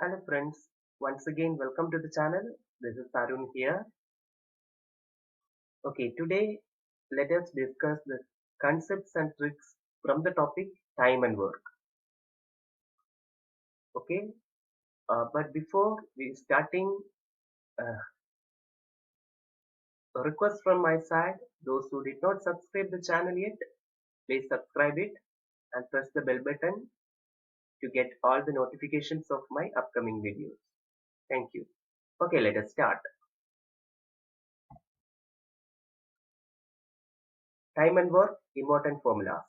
Hello friends, once again welcome to the channel. This is Arun here. Okay, today let us discuss the concepts and tricks from the topic time and work. Okay, but before we starting, uh, a request from my side, those who did not subscribe the channel yet, please subscribe it and press the bell button to get all the notifications of my upcoming videos. Thank you. Okay, let us start. Time and work, important formulas.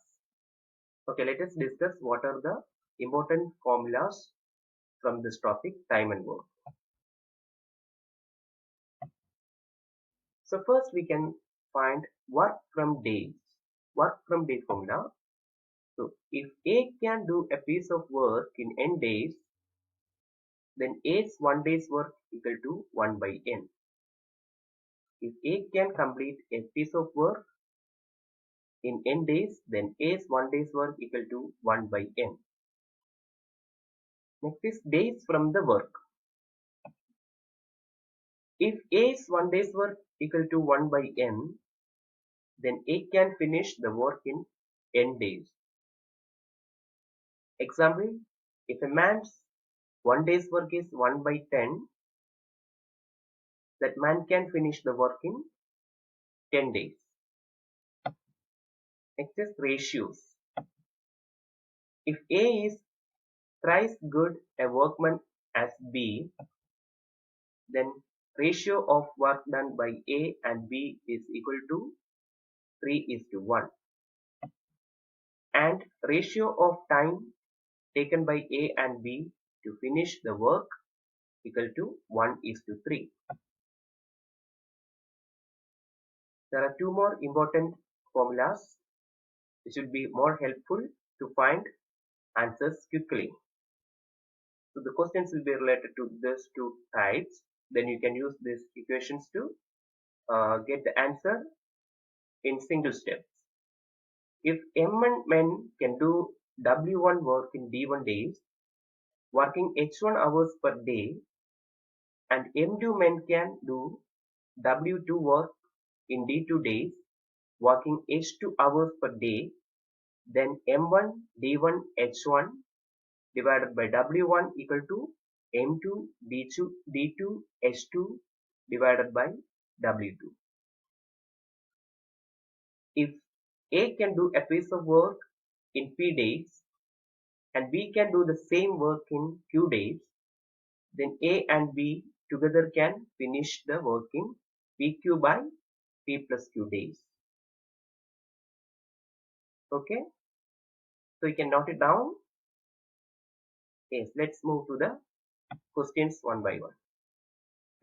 Okay, let us discuss what are the important formulas from this topic, time and work. So first we can find work from days. Work from day formula. So if A can do a piece of work in n days, then A's 1 day's work equal to 1 by n. If A can complete a piece of work in n days, then A's 1 day's work equal to 1 by n. Next is days from the work. If A's 1 day's work equal to 1 by n, then A can finish the work in n days. Example, if a man's 1 day's work is 1 by 10, that man can finish the work in 10 days. Next is ratios. If A is thrice good a workman as B, then ratio of work done by A and B is equal to 3:1. And ratio of time taken by A and B to finish the work equal to 1:3. There are two more important formulas which will be more helpful to find answers quickly. So the questions will be related to these two types. Then you can use these equations to get the answer in single steps. If M1 men can do W1 work in D1 days, working H1 hours per day, and M2 men can do W2 work in D2 days, working H2 hours per day, then M1 D1 H1 divided by W1 equal to M2 D2 H2 divided by W2. If A can do a piece of work in P days and B can do the same work in Q days, then A and B together can finish the work in PQ by P plus Q days. Okay, so you can note it down. Yes, let's move to the questions one by one.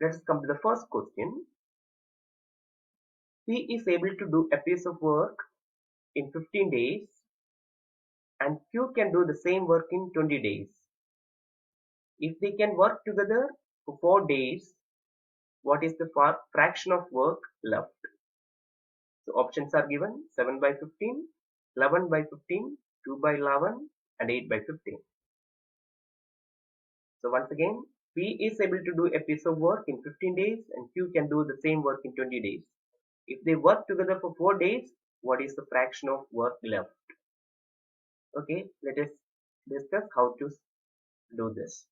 Let's come to the first question. P is able to do a piece of work in 15 days and Q can do the same work in 20 days. If they can work together for 4 days, what is the fraction of work left? So options are given: 7 by 15, 11 by 15, 2 by 11 and 8 by 15. So once again, P is able to do a piece of work in 15 days and Q can do the same work in 20 days. If they work together for 4 days, what is the fraction of work left? Okay, let us discuss how to do this.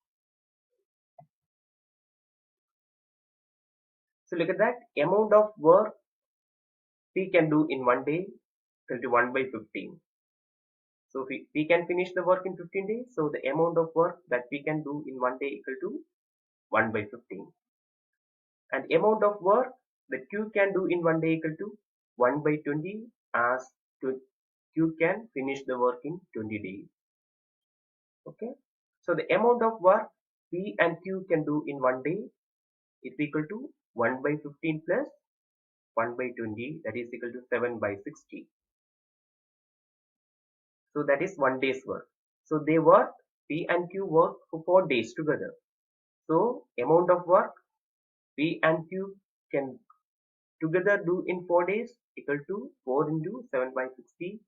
So look at that, amount of work P can do in 1 day equal to 1 by 15. So if we can finish the work in 15 days, so the amount of work that we can do in 1 day equal to 1 by 15. And amount of work that Q can do in 1 day equal to 1 by 20, as Q can finish the work in 20 days. Okay. So the amount of work P and Q can do in 1 day is equal to 1 by 15 plus 1 by 20, that is equal to 7 by 60. So that is 1 day's work. So they work, P and Q work for 4 days together. So amount of work P and Q can together do in 4 days equal to 4 into 7 by 60,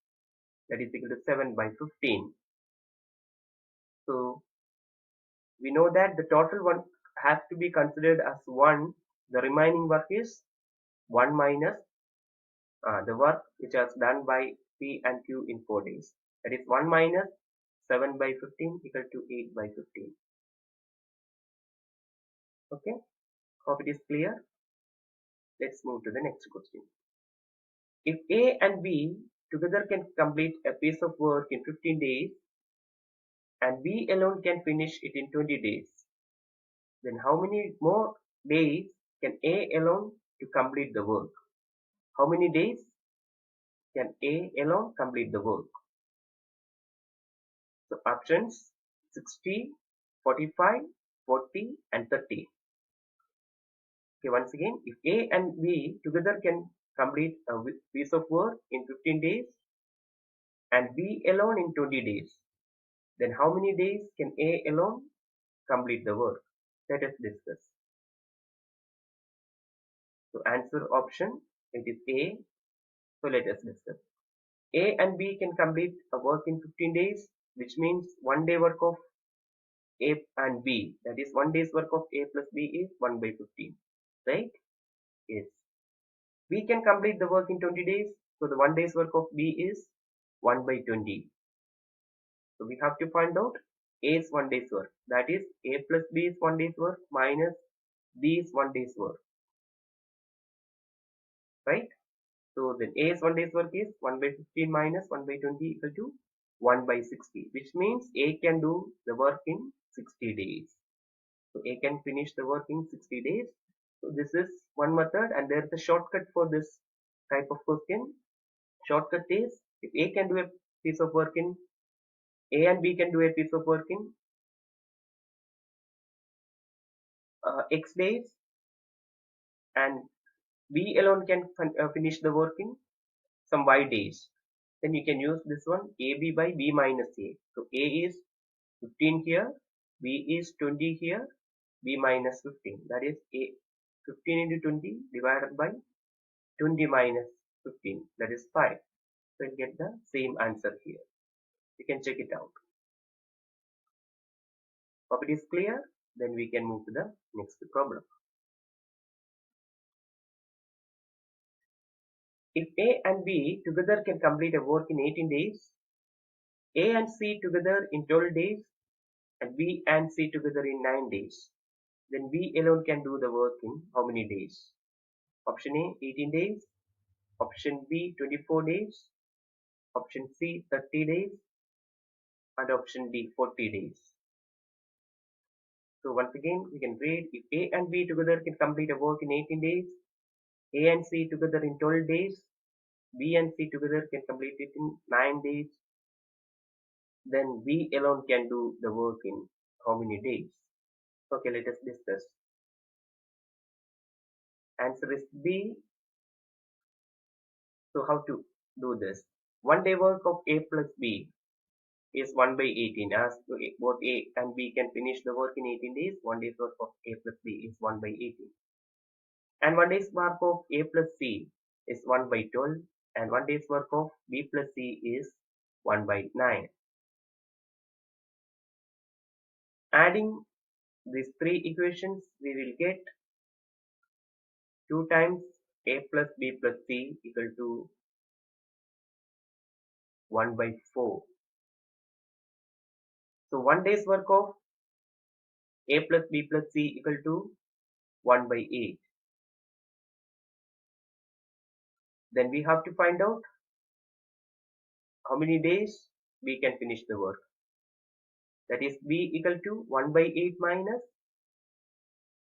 that is equal to 7 by 15. So we know that the total one has to be considered as 1. The remaining work is 1 minus the work which was done by P and Q in 4 days. That is 1 minus 7 by 15 equal to 8 by 15. Okay, hope it is clear. Let's move to the next question. If A and B together can complete a piece of work in 15 days and B alone can finish it in 20 days, then how many more days can A alone to complete the work? How many days can A alone complete the work? So options 60, 45, 40 and 30. Okay, once again, if A and B together can complete a piece of work in 15 days and B alone in 20 days, then how many days can A alone complete the work? Let us discuss. So answer option, it is A. So let us discuss. A and B can complete a work in 15 days, which means 1 day work of A and B. That is 1 day's work of A plus B is 1 by 15. Right? Yes. B can complete the work in 20 days. So the 1 day's work of B is 1 by 20. So we have to find out A's 1 day's work. That is A plus B is 1 day's work minus B's 1 day's work. Right? So then A's 1 day's work is 1 by 15 minus 1 by 20 equal to 1 by 60, which means A can do the work in 60 days. So A can finish the work in 60 days. So this is one method, and there is a shortcut for this type of question. Shortcut is, if A can do a piece of work in, A and B can do a piece of work in X days, and B alone can finish the work in some Y days, then you can use this one AB by B minus A. So A is 15 here, B is 20 here, B minus 15. That is A 15 into 20 divided by 20 minus 15. That is 5. So you get the same answer here. You can check it out. Hope it is clear. Then we can move to the next problem. If A and B together can complete a work in 18 days, A and C together in 12 days, and B and C together in 9 days, then B alone can do the work in how many days? Option A 18 days, option B 24 days, option C 30 days, and option D 40 days. So once again we can read, if A and B together can complete a work in 18 days, A and C together in 12 days, B and C together can complete it in 9 days, then B alone can do the work in how many days? Okay, let us discuss. Answer is B. So how to do this? 1 day work of A plus B is 1 by 18, as both A and B can finish the work in 18 days. 1 day's work of A plus B is 1 by 18. And 1 day's work of A plus C is 1 by 12. And 1 day's work of B plus C is 1 by 9. Adding these three equations, we will get 2 times A plus B plus C equal to 1 by 4. So 1 day's work of A plus B plus C equal to 1 by 8. Then we have to find out how many days we can finish the work. That is B equal to 1 by 8 minus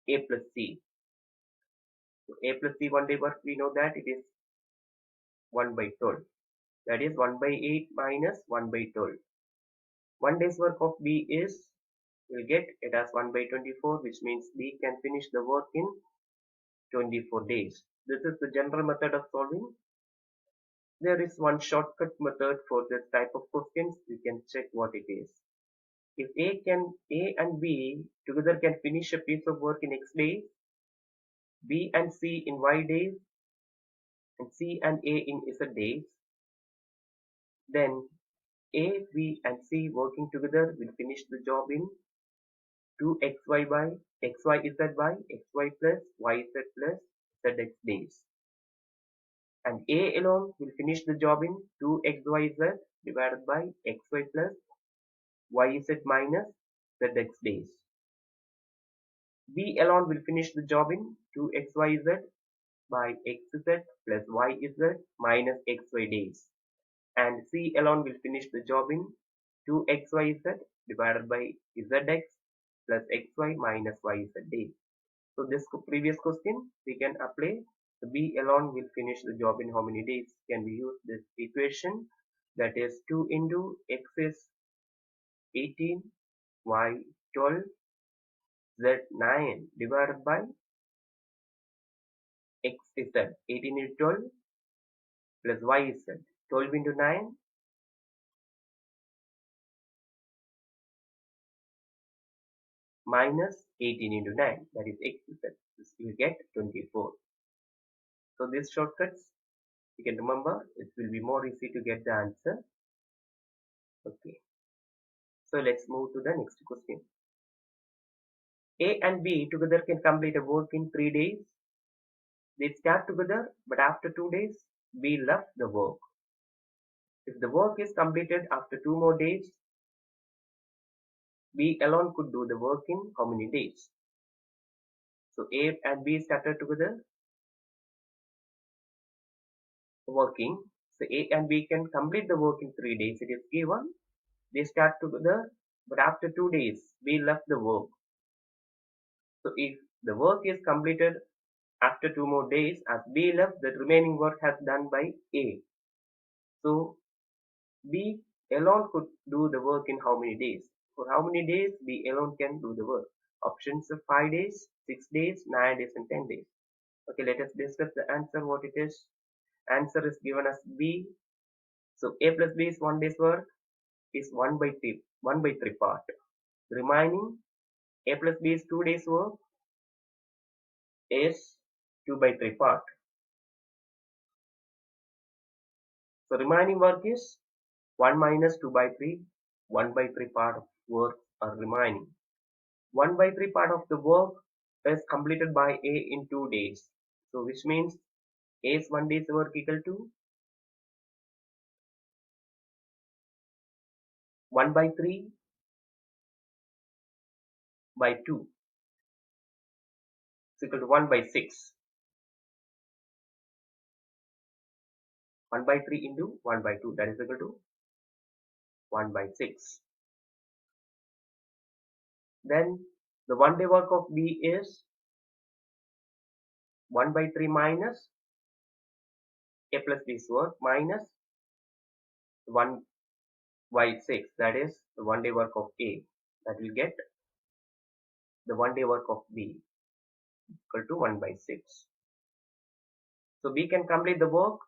A plus C. So A plus C 1 day work, we know that it is 1 by 12. That is 1 by 8 minus 1 by 12. 1 day's work of B is, we'll get it as 1 by 24, which means B can finish the work in 24 days. This is the general method of solving. There is one shortcut method for this type of questions. We can check what it is. If A and B together can finish a piece of work in X days, B and C in Y days, and C and A in Z days, then A, B and C working together will finish the job in 2xy by xyz by xy plus yz plus zx days. And A alone will finish the job in 2xyz divided by xy plus yz minus zx days. B alone will finish the job in 2xyz by xz plus yz minus xy days. And C alone will finish the job in 2xyz divided by zx plus xy minus yz days. So this previous question we can apply. The B alone will finish the job in how many days? Can we use this equation? That is 2 into x is 18, y 12, z 9 divided by x is that 18 into 12 plus y is that 12 into 9 minus 18 into 9, that is x is that. You get 24. So these shortcuts you can remember, it will be more easy to get the answer. Okay, so let's move to the next question. A and B together can complete a work in 3 days. They start together, but after 2 days B left the work. If the work is completed after 2 more days, B alone could do the work in how many days? So A and B started together working. So A and B can complete the work in 3 days. It is given. They start together, but after 2 days, B left the work. So if the work is completed after 2 more days, as B left, the remaining work has done by A. So B alone could do the work in how many days? For how many days B alone can do the work? Options are 5 days, 6 days, 9 days and 10 days. Okay, let us discuss the answer, what it is. Answer is given as B. So A plus B is 1 day's work is 1 by 3 part. Remaining A plus B is 2 days work is 2 by 3 part. So remaining work is 1 minus 2 by 3. 1 by 3 part of work are remaining. 1 by 3 part of the work is completed by A in 2 days. So which means A's 1 day's work equal to 1 by 3 by 2 is equal to 1 by 6. 1 by 3 into 1 by 2, that is equal to 1 by 6. Then the 1 day work of B is 1 by 3 minus A plus B's work minus 1 by 6, that is the 1 day work of A. That will get the 1 day work of B equal to 1 by 6. So B can complete the work,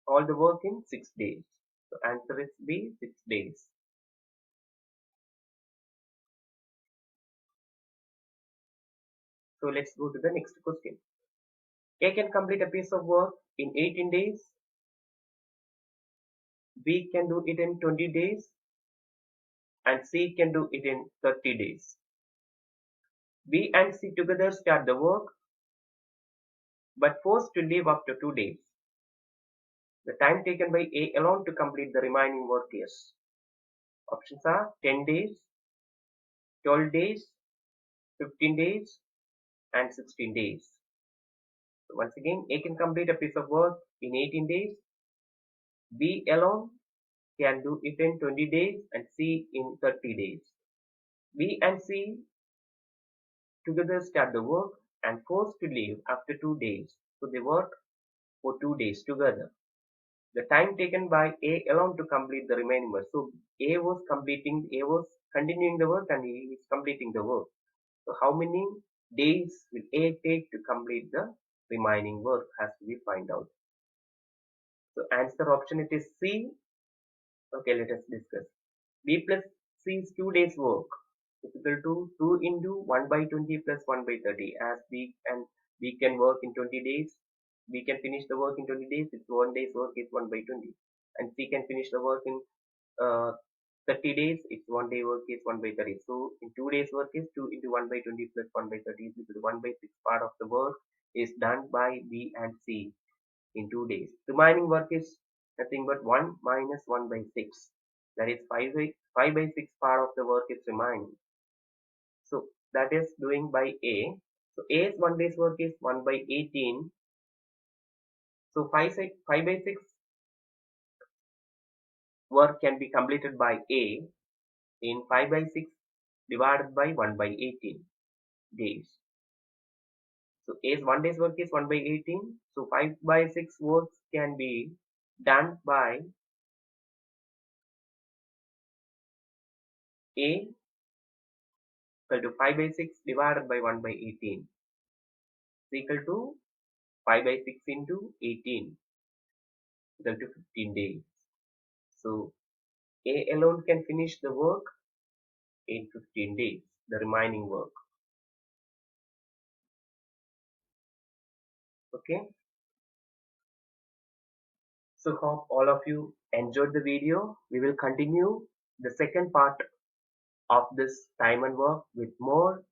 all the work in 6 days. So answer is B, 6 days. So let's go to the next question. A can complete a piece of work in 18 days. B can do it in 20 days. And C can do it in 30 days. B and C together start the work, but forced to leave after 2 days. The time taken by A alone to complete the remaining work is, options are 10 days, 12 days, 15 days and 16 days. So once again, A can complete a piece of work in 18 days. B alone can do it in 20 days and C in 30 days. B and C together start the work and forced to leave after 2 days. So they work for 2 days together. The time taken by A alone to complete the remaining work. So A was continuing the work and he is completing the work. So how many days will A take to complete the remaining work has to be find out. So answer option it is C. Okay, let us discuss. B plus C is 2 days work is equal to 2 into 1 by 20 plus 1 by 30, as B can work in 20 days. B can finish the work in 20 days. Its 1 day's work is 1 by 20. And C can finish the work in 30 days, it's 1 day work is 1 by 30. So in 2 days work is 2 into 1 by 20 plus 1 by 30 is equal to 1 by 6 part of the work is done by B and C in 2 days. Remaining work is nothing but 1 minus 1 by 6. That is 5 by 6 part of the work is remaining. So that is doing by A. So A's 1 day's work is 1 by 18. So 5 by 6 work can be completed by A in 5 by 6 divided by 1 by 18 days. So A's 1 day's work is 1 by 18. So 5 by 6 works can be done by A equal to 5 by 6 divided by 1 by 18 is equal to 5 by 6 into 18 equal to 15 days. So A alone can finish the work in 15 days, the remaining work. Okay. So hope all of you enjoyed the video. We will continue the second part of this time and work with more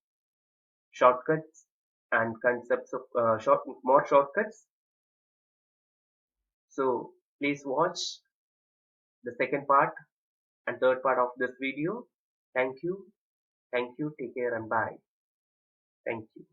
shortcuts and concepts of more shortcuts. So please watch the second part and third part of this video. Thank you. Thank you. Take care and bye. Thank you.